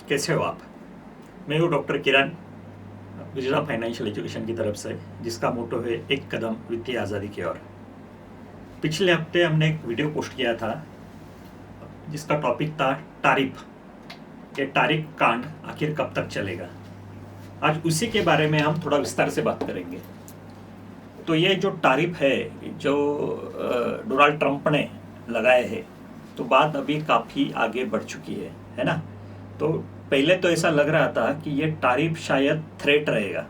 कैसे हो आप? मैं हूँ डॉक्टर किरण, गुजरात फाइनेंशियल एजुकेशन की तरफ से, जिसका मोटो है एक कदम वित्तीय आज़ादी की ओर। पिछले हफ्ते हमने एक वीडियो पोस्ट किया था जिसका टॉपिक था तारीफ। ये तारीफ कांड आखिर कब तक चलेगा। आज उसी के बारे में हम थोड़ा विस्तार से बात करेंगे। तो ये जो तारीफ है जो डोनाल्ड ट्रंप ने लगाए हैं, तो बात अभी काफ़ी आगे बढ़ चुकी है ना। तो पहले तो ऐसा लग रहा था कि ये तारीफ शायद थ्रेट रहेगा,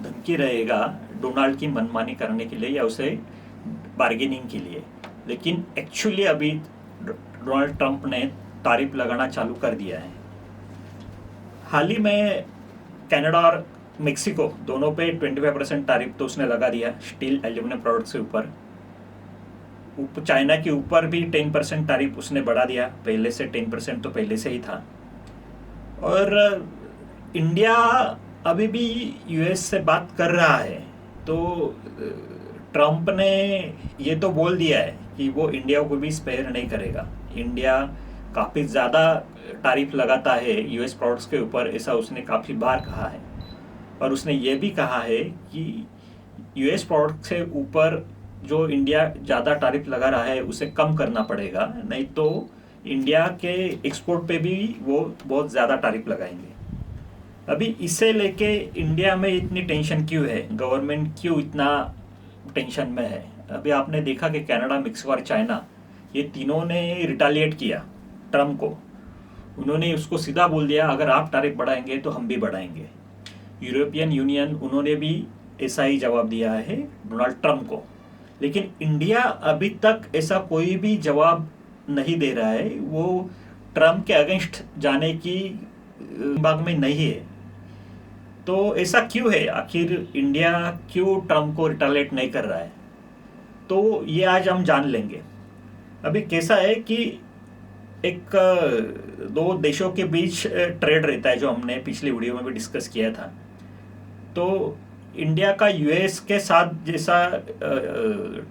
धमकी रहेगा डोनाल्ड की मनमानी करने के लिए या उसे बार्गेनिंग के लिए। लेकिन एक्चुअली अभी डोनाल्ड ट्रंप ने तारीफ लगाना चालू कर दिया है। हाल ही में कनाडा और मेक्सिको दोनों पे 25% तारीफ तो उसने लगा दिया स्टील एल्यूमिनियम प्रोडक्ट्स के ऊपर। चाइना के ऊपर भी 10% तारीफ उसने बढ़ा दिया, पहले से 10% तो पहले से ही था। और इंडिया अभी भी यूएस से बात कर रहा है। तो ट्रंप ने ये तो बोल दिया है कि वो इंडिया को भी स्पेयर नहीं करेगा। इंडिया काफ़ी ज़्यादा तारीफ लगाता है यूएस प्रोडक्ट्स के ऊपर, ऐसा उसने काफ़ी बार कहा है। और उसने ये भी कहा है कि यूएस प्रोडक्ट से ऊपर जो इंडिया ज़्यादा तारीफ लगा रहा है उसे कम करना पड़ेगा, नहीं तो इंडिया के एक्सपोर्ट पे भी वो बहुत ज़्यादा तारीफ लगाएंगे। अभी इसे लेके इंडिया में इतनी टेंशन क्यों है, गवर्नमेंट क्यों इतना टेंशन में है? अभी आपने देखा कि कनाडा, मेक्सिको और चाइना ये तीनों ने रिटालिएट किया ट्रम्प को। उन्होंने उसको सीधा बोल दिया अगर आप तारीफ बढ़ाएंगे तो हम भी बढ़ाएंगे। यूरोपियन यूनियन उन्होंने भी ऐसा ही जवाब दिया है डोनाल्ड ट्रंप को। लेकिन इंडिया अभी तक ऐसा कोई भी जवाब नहीं दे रहा है। वो ट्रंप के अगेंस्ट जाने की भाग में नहीं है। तो ऐसा क्यों है? आखिर इंडिया क्यों ट्रंप को रिटालिएट नहीं कर रहा है? तो ये आज हम जान लेंगे। अभी कैसा है कि एक दो देशों के बीच ट्रेड रहता है, जो हमने पिछली वीडियो में भी डिस्कस किया था। तो इंडिया का यूएस के साथ जैसा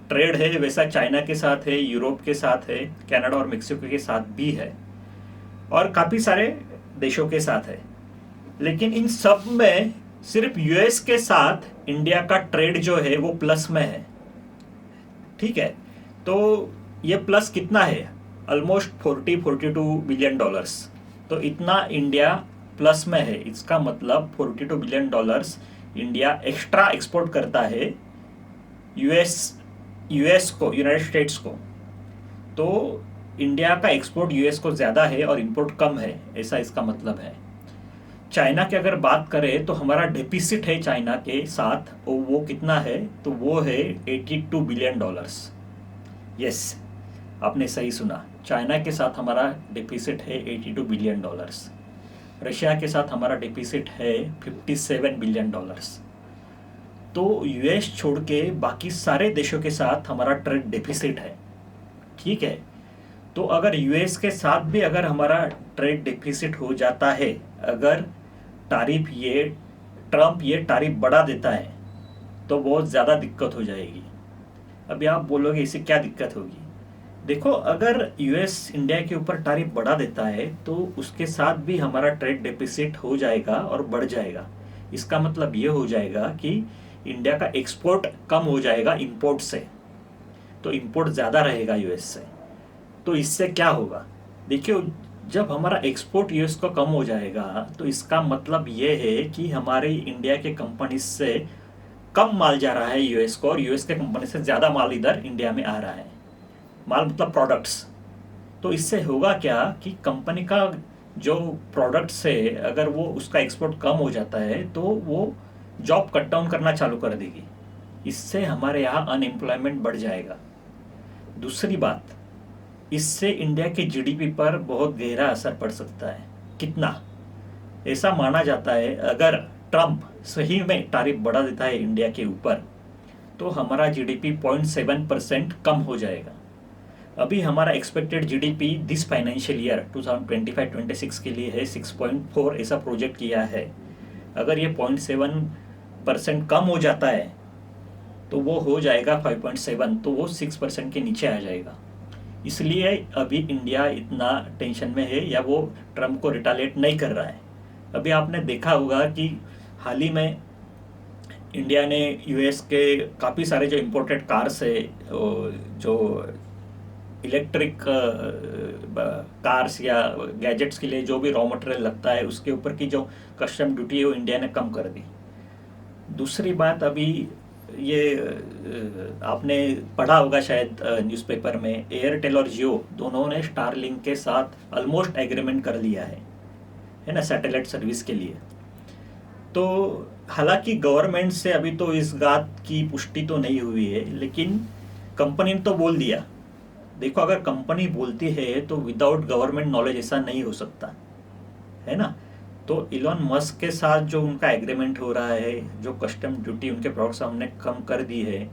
ट्रेड है वैसा चाइना के साथ है, यूरोप के साथ है, कनाडा और मेक्सिको के साथ भी है, और काफ़ी सारे देशों के साथ है। लेकिन इन सब में सिर्फ यूएस के साथ इंडिया का ट्रेड जो है वो प्लस में है। ठीक है, तो ये प्लस कितना है? Almost 42 billion dollars. तो इतना इंडिया प्लस में है। इसका मतलब 42 billion dollars India extra export करता है यूएस को, यूनाइटेड स्टेट्स को। तो इंडिया का एक्सपोर्ट यूएस को ज़्यादा है और इंपोर्ट कम है, ऐसा इसका मतलब है। चाइना की अगर बात करें तो हमारा डेफिसिट है चाइना के साथ, वो कितना है? तो वो है 82 बिलियन डॉलर्स। यस, आपने सही सुना, चाइना के साथ हमारा डेफिसिट है 82 बिलियन डॉलर्स। रशिया के साथ हमारा डेफिसिट है 57 बिलियन डॉलर्स। तो यूएस छोड़ के बाकी सारे देशों के साथ हमारा ट्रेड डेफिसिट है। ठीक है, तो अगर यूएस के साथ भी अगर हमारा ट्रेड डेफिसिट हो जाता है, अगर ट्रंप ये तारीफ बढ़ा देता है, तो बहुत ज़्यादा दिक्कत हो जाएगी। अभी आप बोलोगे इससे क्या दिक्कत होगी? देखो, अगर यूएस इंडिया के ऊपर तारीफ बढ़ा देता है तो उसके साथ भी हमारा ट्रेड डेफिसिट हो जाएगा और बढ़ जाएगा। इसका मतलब ये हो जाएगा कि इंडिया का एक्सपोर्ट कम हो जाएगा इंपोर्ट से, तो इंपोर्ट ज़्यादा रहेगा यूएस से। तो इससे क्या होगा? देखिए, जब हमारा एक्सपोर्ट यूएस को कम हो जाएगा तो इसका मतलब ये है कि हमारे इंडिया के कंपनी से कम माल जा रहा है यूएस को, और यूएस के कंपनी से ज़्यादा माल इधर इंडिया में आ रहा है। माल मतलब प्रोडक्ट्स। तो इससे होगा क्या कि कंपनी का जो प्रोडक्ट्स है, अगर वो उसका एक्सपोर्ट कम हो जाता है तो वो जॉब कट डाउन करना चालू कर देगी। इससे हमारे यहाँ अनएम्प्लॉयमेंट बढ़ जाएगा। दूसरी बात, इससे इंडिया के जीडीपी पर बहुत गहरा असर पड़ सकता है। कितना? ऐसा माना जाता है अगर ट्रंप सही में तारीफ बढ़ा देता है इंडिया के ऊपर, तो हमारा जीडीपी 0.7% कम हो जाएगा। अभी हमारा expected GDP this financial year 2025-26 के लिए है 6.4, ऐसा प्रोजेक्ट किया है। अगर ये 0.7% कम हो जाता है तो वो हो जाएगा 5.7, तो वो 6% के नीचे आ जाएगा। इसलिए अभी इंडिया इतना टेंशन में है, या वो ट्रम्प को रिटालिएट नहीं कर रहा है। अभी आपने देखा होगा कि हाल ही में इंडिया ने यूएस के काफ़ी सारे जो इम्पोर्टेड कार्स है, जो इलेक्ट्रिक कार्स या गैजेट्स के लिए जो भी रॉ मटेरियल लगता है, उसके ऊपर की जो कस्टम ड्यूटी है वो इंडिया ने कम कर दी। दूसरी बात, अभी ये आपने पढ़ा होगा शायद न्यूज़पेपर में, एयरटेल और जियो दोनों ने स्टारलिंक के साथ ऑलमोस्ट एग्रीमेंट कर लिया है ना, सैटेलाइट सर्विस के लिए। तो हालांकि गवर्नमेंट से अभी तो इस बात की पुष्टि तो नहीं हुई है, लेकिन कंपनी ने तो बोल दिया। देखो, अगर कंपनी बोलती है तो विदाउट गवर्नमेंट नॉलेज ऐसा नहीं हो सकता है ना। तो इलॉन मस्क के साथ जो उनका एग्रीमेंट हो रहा है, जो कस्टम ड्यूटी उनके प्रोडक्ट्स हमने कम कर दी है,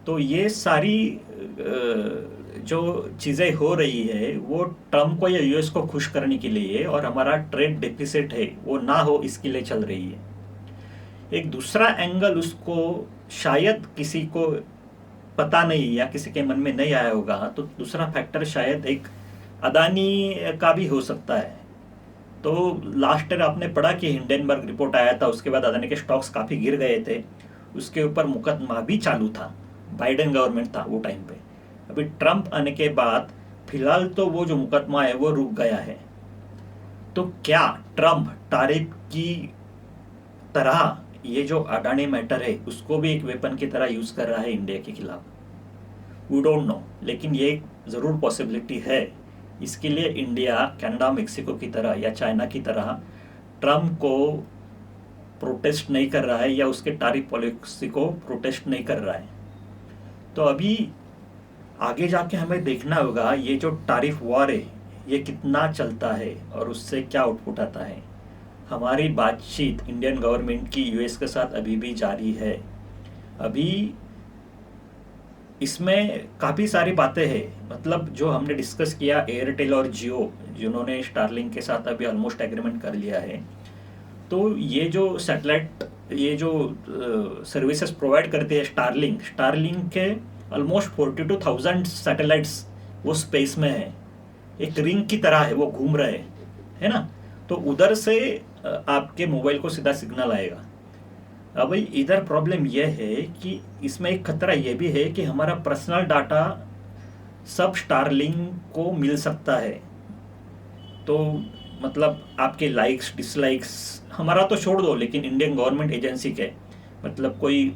तो ये सारी जो चीज़ें हो रही है वो ट्रम्प को या यूएस को खुश करने के लिए, और हमारा ट्रेड डेफिसिट है वो ना हो इसके लिए चल रही है। एक दूसरा एंगल उसको शायद किसी को पता नहीं या किसी के मन में नहीं आया होगा, तो दूसरा फैक्टर शायद एक अदानी का भी हो सकता है। तो लास्ट ईयर आपने पढ़ा कि हिंडनबर्ग रिपोर्ट आया था, उसके बाद अदानी के स्टॉक्स काफ़ी गिर गए थे, उसके ऊपर मुकदमा भी चालू था, बाइडेन गवर्नमेंट था वो टाइम पे। अभी ट्रम्प आने के बाद फिलहाल तो वो जो मुकदमा है वो रुक गया है। तो क्या ट्रम्प टैरिफ की तरह ये जो अडानी मैटर है उसको भी एक वेपन की तरह यूज़ कर रहा है इंडिया के खिलाफ? वी डोंट नो, लेकिन ये ज़रूर पॉसिबिलिटी है। इसके लिए इंडिया कनाडा, मेक्सिको की तरह या चाइना की तरह ट्रम्प को प्रोटेस्ट नहीं कर रहा है या उसके टैरिफ पॉलिसी को प्रोटेस्ट नहीं कर रहा है। तो अभी आगे जाके हमें देखना होगा ये जो टैरिफ वॉर है ये कितना चलता है और उससे क्या आउटपुट आता है। हमारी बातचीत इंडियन गवर्नमेंट की यूएस के साथ अभी भी जारी है। अभी इसमें काफ़ी सारी बातें हैं, मतलब जो हमने डिस्कस किया, एयरटेल और जियो जिन्होंने स्टारलिंक के साथ अभी ऑलमोस्ट एग्रीमेंट कर लिया है। तो ये जो सैटेलाइट, ये जो सर्विसेज प्रोवाइड करते हैं स्टारलिंक के ऑलमोस्ट 42,000 सैटेलाइट्स वो स्पेस में है, एक रिंग की तरह है, वो घूम रहे है ना। तो उधर से आपके मोबाइल को सीधा सिग्नल आएगा। अब भाई इधर प्रॉब्लम यह है कि इसमें एक खतरा यह भी है कि हमारा पर्सनल डाटा सब स्टारलिंक को मिल सकता है। तो मतलब आपके लाइक्स, डिसलाइक्स हमारा तो छोड़ दो, लेकिन इंडियन गवर्नमेंट एजेंसी के, मतलब कोई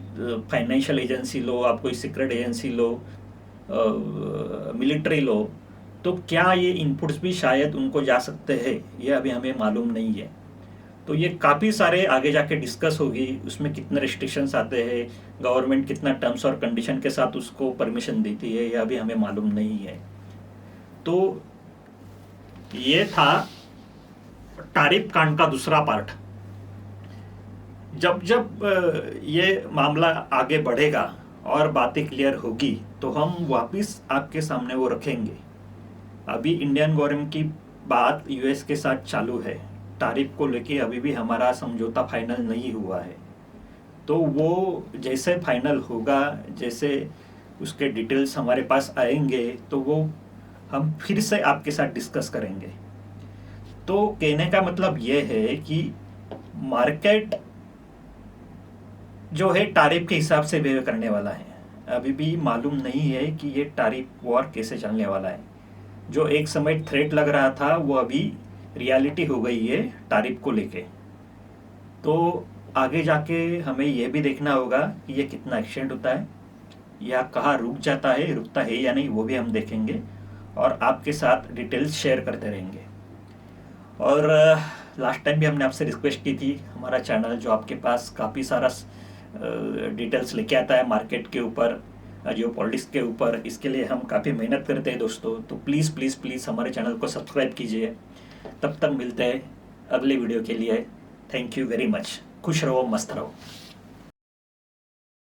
फाइनेंशियल एजेंसी लो, आप कोई सीक्रेट एजेंसी लो, मिलिट्री लो, तो क्या ये इनपुट्स भी शायद उनको जा सकते हैं, ये अभी हमें मालूम नहीं है। तो ये काफ़ी सारे आगे जाके डिस्कस होगी, उसमें कितने रिस्ट्रिक्शंस आते हैं, गवर्नमेंट कितना टर्म्स और कंडीशन के साथ उसको परमिशन देती है, ये अभी हमें मालूम नहीं है। तो ये था टैरिफ कांड का दूसरा पार्ट। जब जब ये मामला आगे बढ़ेगा और बातें क्लियर होगी तो हम वापस आपके सामने वो रखेंगे। अभी इंडियन गवर्नमेंट की बात यूएस के साथ चालू है, टैरिफ को लेके अभी भी हमारा समझौता फाइनल नहीं हुआ है। तो वो जैसे फाइनल होगा, जैसे उसके डिटेल्स हमारे पास आएंगे, तो वो हम फिर से आपके साथ डिस्कस करेंगे। तो कहने का मतलब ये है कि मार्केट जो है टैरिफ के हिसाब से बिहेव करने वाला है। अभी भी मालूम नहीं है कि ये टैरिफ वॉर कैसे चलने वाला है। जो एक समय थ्रेट लग रहा था वो अभी रियलिटी हो गई है टैरिफ को लेके। तो आगे जाके हमें ये भी देखना होगा कि ये कितना एक्सटेंड होता है या कहाँ रुक जाता है, रुकता है या नहीं, वो भी हम देखेंगे और आपके साथ डिटेल्स शेयर करते रहेंगे। और लास्ट टाइम भी हमने आपसे रिक्वेस्ट की थी, हमारा चैनल जो आपके पास काफ़ी सारा डिटेल्स लेके आता है मार्केट के ऊपर, जियो पॉलिटिक्स के ऊपर, इसके लिए हम काफ़ी मेहनत करते हैं दोस्तों। तो प्लीज़ प्लीज़ प्लीज़ हमारे चैनल को सब्सक्राइब कीजिए। तब तक मिलते हैं अगले वीडियो के लिए। Thank you very much. खुश रहो, मस्त रहो।